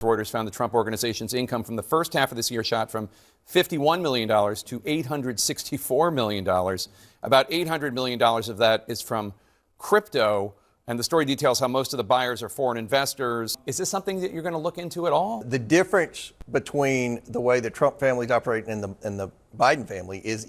Reuters found the Trump organization's income from the first half of this year shot from $51 million to $864 million. About $800 million of that is from crypto. And the story details how most of the buyers are foreign investors. Is this something that you're going to look into at all? The difference between the way the Trump family's operating and the Biden family is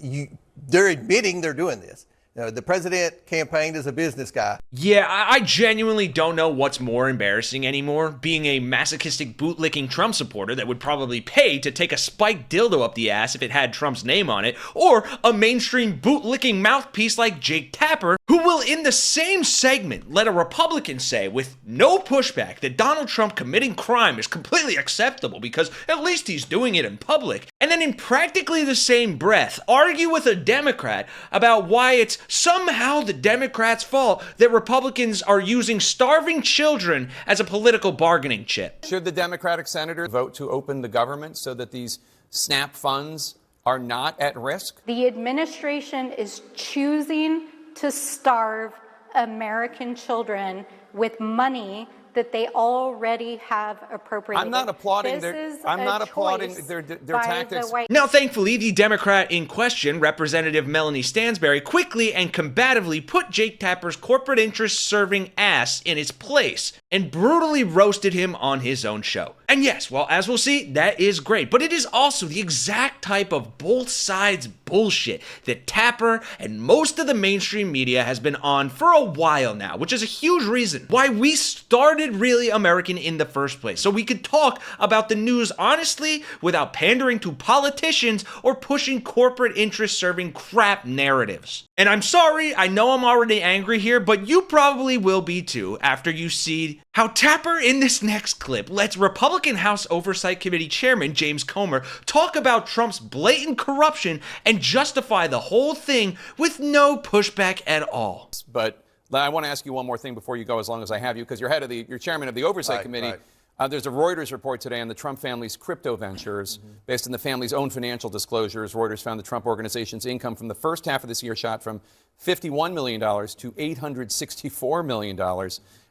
they're admitting they're doing this. The president campaigned as a business guy. Yeah, I genuinely don't know what's more embarrassing anymore. Being a masochistic bootlicking Trump supporter that would probably pay to take a spiked dildo up the ass if it had Trump's name on it, or a mainstream bootlicking mouthpiece like Jake Tapper, who will in the same segment let a Republican say with no pushback that Donald Trump committing crime is completely acceptable because at least he's doing it in public, and then in practically the same breath argue with a Democrat about why it's somehow the Democrats' fault that Republicans are using starving children as a political bargaining chip. Should the Democratic senator vote to open the government so that these SNAP funds are not at risk? The administration is choosing to starve American children with money that they already have appropriated. I'm not applauding their tactics. Now, thankfully, the Democrat in question, Representative Melanie Stansbury, quickly and combatively put Jake Tapper's corporate interest-serving ass in its place and brutally roasted him on his own show. And yes, well, as we'll see, that is great, but it is also the exact type of both sides bullshit that Tapper and most of the mainstream media has been on for a while now, which is a huge reason why we started Really American in the first place, so we could talk about the news honestly without pandering to politicians or pushing corporate interest-serving crap narratives. And I'm sorry, I know I'm already angry here, but you probably will be too after you see how Tapper in this next clip lets Republican House Oversight Committee Chairman James Comer talk about Trump's blatant corruption and justify the whole thing with no pushback at all. But I want to ask you one more thing before you go, as long as I have you, because you're chairman of the Oversight Committee. Right. There's a Reuters report today on the Trump family's crypto ventures. Based on the family's own financial disclosures, Reuters found the Trump organization's income from the first half of this year shot from $51 million to $864 million.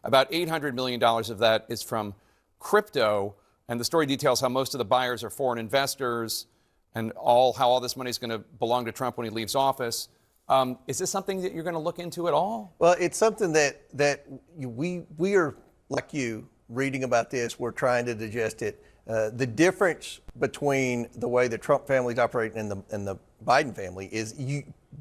About $800 million of that is from crypto. And the story details how most of the buyers are foreign investors and how all this money is going to belong to Trump when he leaves office. Is this something that you're going to look into at all? Well, it's something that we are, like you, reading about this. We're trying to digest it. The difference between the way the Trump family's operating and the Biden family is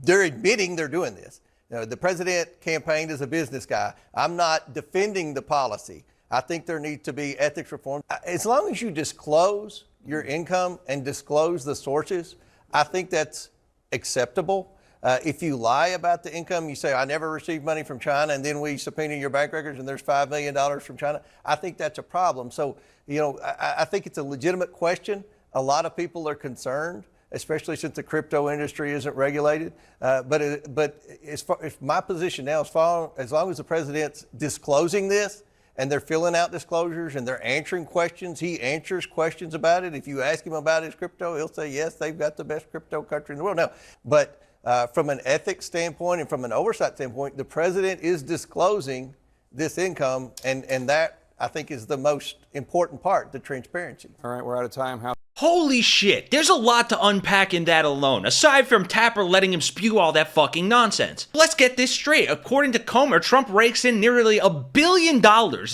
they're admitting they're doing this. The president campaigned as a business guy. I'm not defending the policy. I think there needs to be ethics reform. As long as you disclose your income and disclose the sources, I think that's acceptable. If you lie about the income, you say, I never received money from China, and then we subpoena your bank records and there's $5 million from China, I think that's a problem. So, I think it's a legitimate question. A lot of people are concerned, especially since the crypto industry isn't regulated. But if my position now is as long as the president's disclosing this, and they're filling out disclosures and they're answering questions. He answers questions about it. If you ask him about his crypto, he'll say, yes, they've got the best crypto country in the world. Now, but from an ethics standpoint and from an oversight standpoint, the president is disclosing this income, and that, I think, is the most important part, the transparency. All right, we're out of time. Holy shit, there's a lot to unpack in that alone, aside from Tapper letting him spew all that fucking nonsense. Let's get this straight. According to Comer, Trump rakes in nearly $1 billion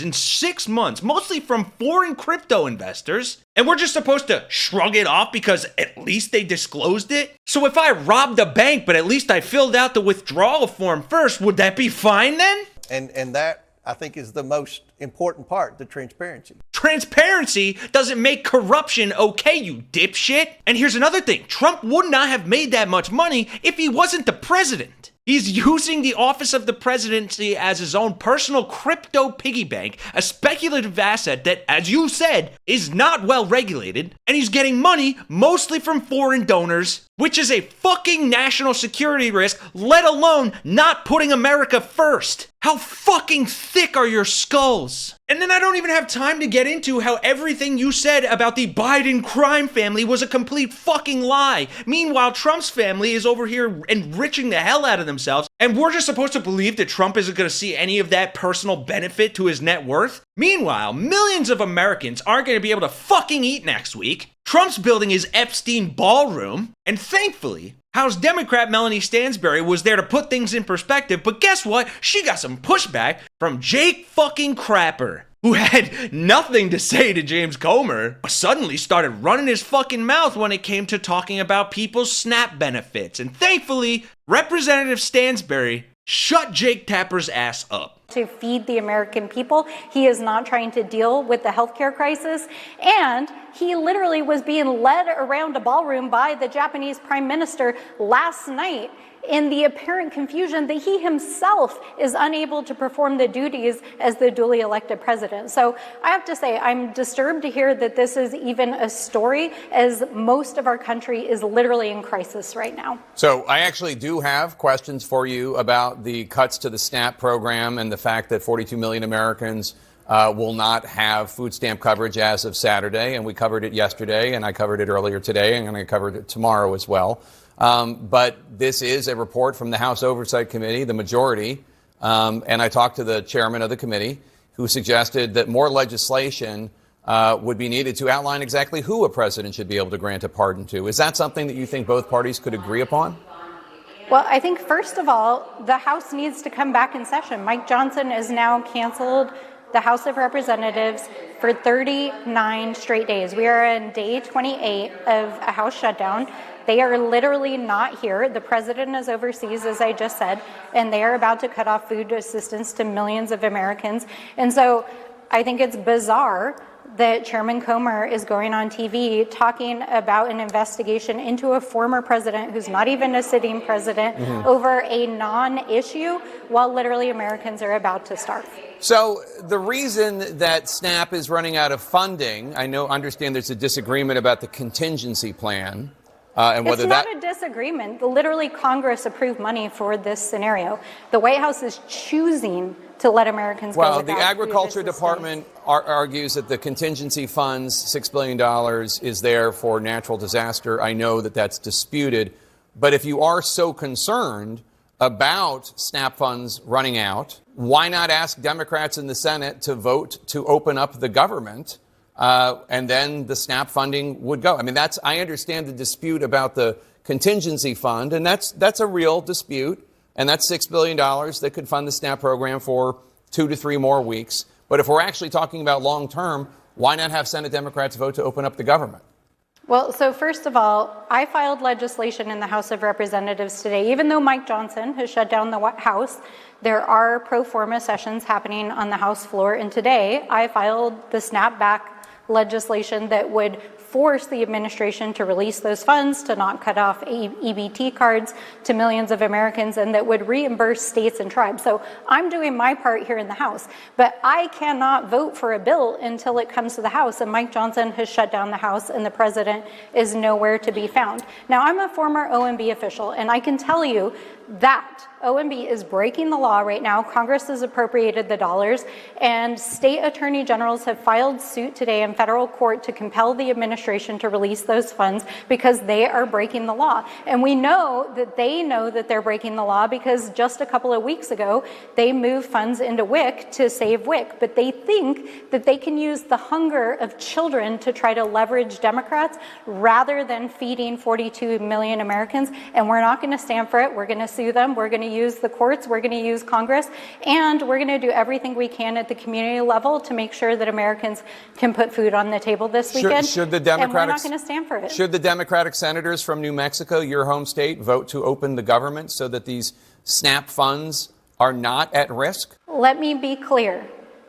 in 6 months, mostly from foreign crypto investors. And we're just supposed to shrug it off because at least they disclosed it? So if I robbed a bank, but at least I filled out the withdrawal form first, would that be fine then? And that, I think, is the most important part, the transparency. Transparency doesn't make corruption okay, you dipshit. And here's another thing. Trump would not have made that much money if he wasn't the president. He's using the office of the presidency as his own personal crypto piggy bank, a speculative asset that, as you said, is not well regulated, and he's getting money mostly from foreign donors, which is a fucking national security risk, let alone not putting America first. How fucking thick are your skulls? And then I don't even have time to get into how everything you said about the Biden crime family was a complete fucking lie. Meanwhile, Trump's family is over here enriching the hell out of themselves And we're just supposed to believe that Trump isn't going to see any of that personal benefit to his net worth? Meanwhile, millions of Americans aren't going to be able to fucking eat next week. Trump's building his Epstein ballroom. And thankfully, House Democrat Melanie Stansbury was there to put things in perspective, but guess what? She got some pushback from Jake fucking Crapper, who had nothing to say to James Comer, but suddenly started running his fucking mouth when it came to talking about people's SNAP benefits. And thankfully, Representative Stansbury shut Jake Tapper's ass up. To feed the American people. He is not trying to deal with the healthcare crisis. And he literally was being led around a ballroom by the Japanese Prime Minister last night in the apparent confusion that he himself is unable to perform the duties as the duly elected president. So I have to say, I'm disturbed to hear that this is even a story, as most of our country is literally in crisis right now. So I actually do have questions for you about the cuts to the SNAP program and the fact that 42 million Americans will not have food stamp coverage as of Saturday. And we covered it yesterday, and I covered it earlier today, and I'm going to cover it tomorrow as well. But this is a report from the House Oversight Committee, the majority, and I talked to the chairman of the committee, who suggested that more legislation would be needed to outline exactly who a president should be able to grant a pardon to. Is that something that you think both parties could agree upon? Well, I think, first of all, the House needs to come back in session. Mike Johnson has now canceled the House of Representatives for 39 straight days. We are on day 28 of a House shutdown. They are literally not here. The president is overseas, as I just said, and they are about to cut off food assistance to millions of Americans. And so I think it's bizarre that Chairman Comer is going on TV talking about an investigation into a former president who's not even a sitting president over a non-issue, while literally Americans are about to starve. So the reason that SNAP is running out of funding, I understand there's a disagreement about the contingency plan. And whether it's not a disagreement. Literally, Congress approved money for this scenario. The White House is choosing to let Americans go Well, without the Agriculture food assistance. Department argues that the contingency funds, $6 billion, is there for natural disaster. I know that that's disputed. But if you are so concerned about SNAP funds running out, why not ask Democrats in the Senate to vote to open up the government? And then the SNAP funding would go. I mean, I understand the dispute about the contingency fund, and that's a real dispute. And that's $6 billion that could fund the SNAP program for 2 to 3 more weeks. But if we're actually talking about long term, why not have Senate Democrats vote to open up the government? Well, so first of all, I filed legislation in the House of Representatives today. Even though Mike Johnson has shut down the House, there are pro forma sessions happening on the House floor. And today, I filed the snapback legislation that would force the administration to release those funds, to not cut off EBT cards to millions of Americans, and that would reimburse states and tribes. So I'm doing my part here in the House, but I cannot vote for a bill until it comes to the House, and Mike Johnson has shut down the House, and the president is nowhere to be found. Now, I'm a former OMB official, and I can tell you that OMB is breaking the law right now. Congress has appropriated the dollars, and state attorney generals have filed suit today in federal court to compel the administration to release those funds because they are breaking the law. And we know that they know that they're breaking the law because just a couple of weeks ago, they moved funds into WIC to save WIC. But they think that they can use the hunger of children to try to leverage Democrats rather than feeding 42 million Americans. And we're not going to stand for it. We're going to sue them. We're going to use the courts. We're going to use Congress. And we're going to do everything we can at the community level to make sure that Americans can put food on the table this weekend. Should the and we're not going to stand for it. Should the Democratic senators from New Mexico, your home state, vote to open the government so that these SNAP funds are not at risk? Let me be clear.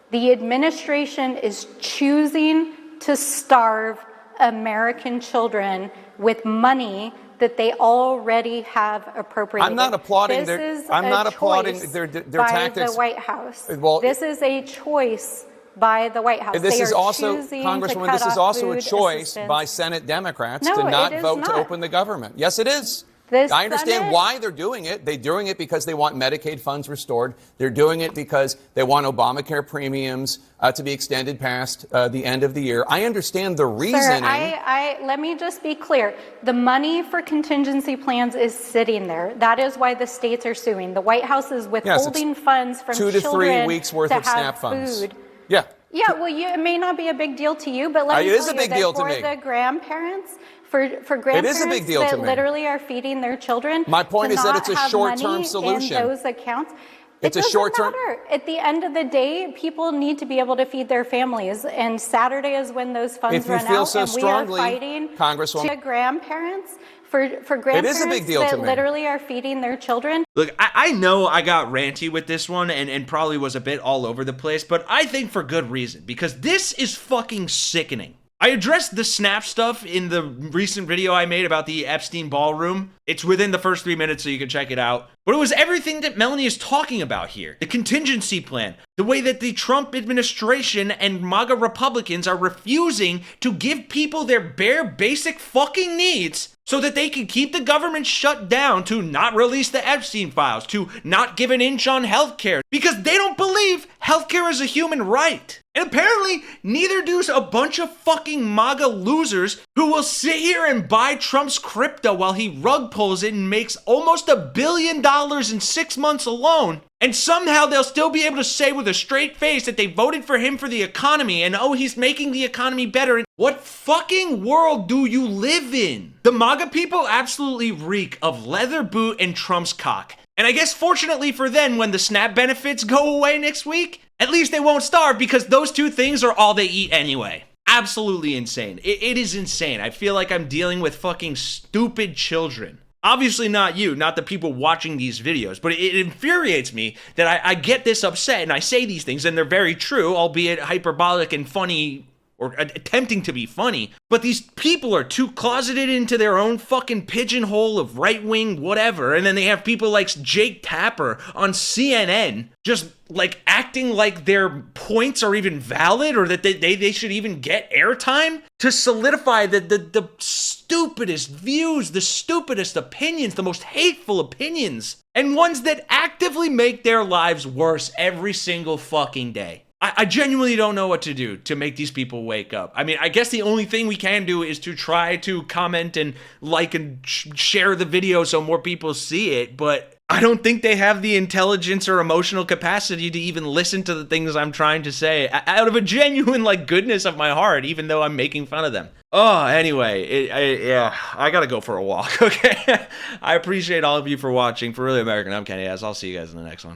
The administration is choosing to starve American children with money that they already have appropriated. I'm not applauding this their. is I'm a not applauding choice their by tactics. the White House. Well, this is a choice by the White House. This they is are also, choosing Congresswoman, to cut this is off also a food choice assistance. by Senate Democrats No, to not it is vote to not. open the government. Yes, it is. I understand why they're doing it. They're doing it because they want Medicaid funds restored. They're doing it because they want Obamacare premiums to be extended past the end of the year. I understand the reasoning. Sir, let me just be clear. The money for contingency plans is sitting there. That is why the states are suing. The White House is withholding funds from 2 to 3 weeks worth to of SNAP funds. Food. Yeah. Yeah, well, it may not be a big deal to you, but let me It is tell a big you deal that to me. for the grandparents, for grandparents a big deal that to me. literally are feeding their children, My point to is that not it's a have short-term money solution. in those accounts. It's it a doesn't short-term- matter. At the end of the day, people need to be able to feed their families, and Saturday is when those funds If you run feel out, so and strongly, we are fighting Congresswoman- to grandparents. For grandparents big deal that to me. literally are feeding their children. Look, I know I got ranty with this one and probably was a bit all over the place, but I think for good reason, because this is fucking sickening. I addressed the Snap stuff in the recent video I made about the Epstein ballroom. It's within the first 3 minutes, so you can check it out. But it was everything that Melanie is talking about here. The contingency plan, the way that the Trump administration and MAGA Republicans are refusing to give people their bare basic fucking needs so that they can keep the government shut down, to not release the Epstein files, to not give an inch on healthcare, because they don't believe healthcare is a human right. And apparently, neither do a bunch of fucking MAGA losers who will sit here and buy Trump's crypto while he rug pulls it and makes almost $1 billion in 6 months alone. And somehow they'll still be able to say with a straight face that they voted for him for the economy and, oh, he's making the economy better. What fucking world do you live in? The MAGA people absolutely reek of leather boot and Trump's cock. And I guess fortunately for them, when the SNAP benefits go away next week, at least they won't starve, because those two things are all they eat anyway. Absolutely insane. It is insane. I feel like I'm dealing with fucking stupid children. Obviously not you, not the people watching these videos, but it infuriates me that I get this upset and I say these things, and they're very true, albeit hyperbolic and funny, or attempting to be funny, but these people are too closeted into their own fucking pigeonhole of right-wing whatever, and then they have people like Jake Tapper on CNN just like acting like their points are even valid, or that they should even get airtime to solidify the stupidest views, the stupidest opinions, the most hateful opinions, and ones that actively make their lives worse every single fucking day. I genuinely don't know what to do to make these people wake up. I mean, I guess the only thing we can do is to try to comment and like and share the video so more people see it, but I don't think they have the intelligence or emotional capacity to even listen to the things I'm trying to say out of a genuine, like, goodness of my heart, even though I'm making fun of them. Oh, anyway, I gotta go for a walk, okay? I appreciate all of you for watching. For Really American, I'm Kenny Hesse. I'll see you guys in the next one.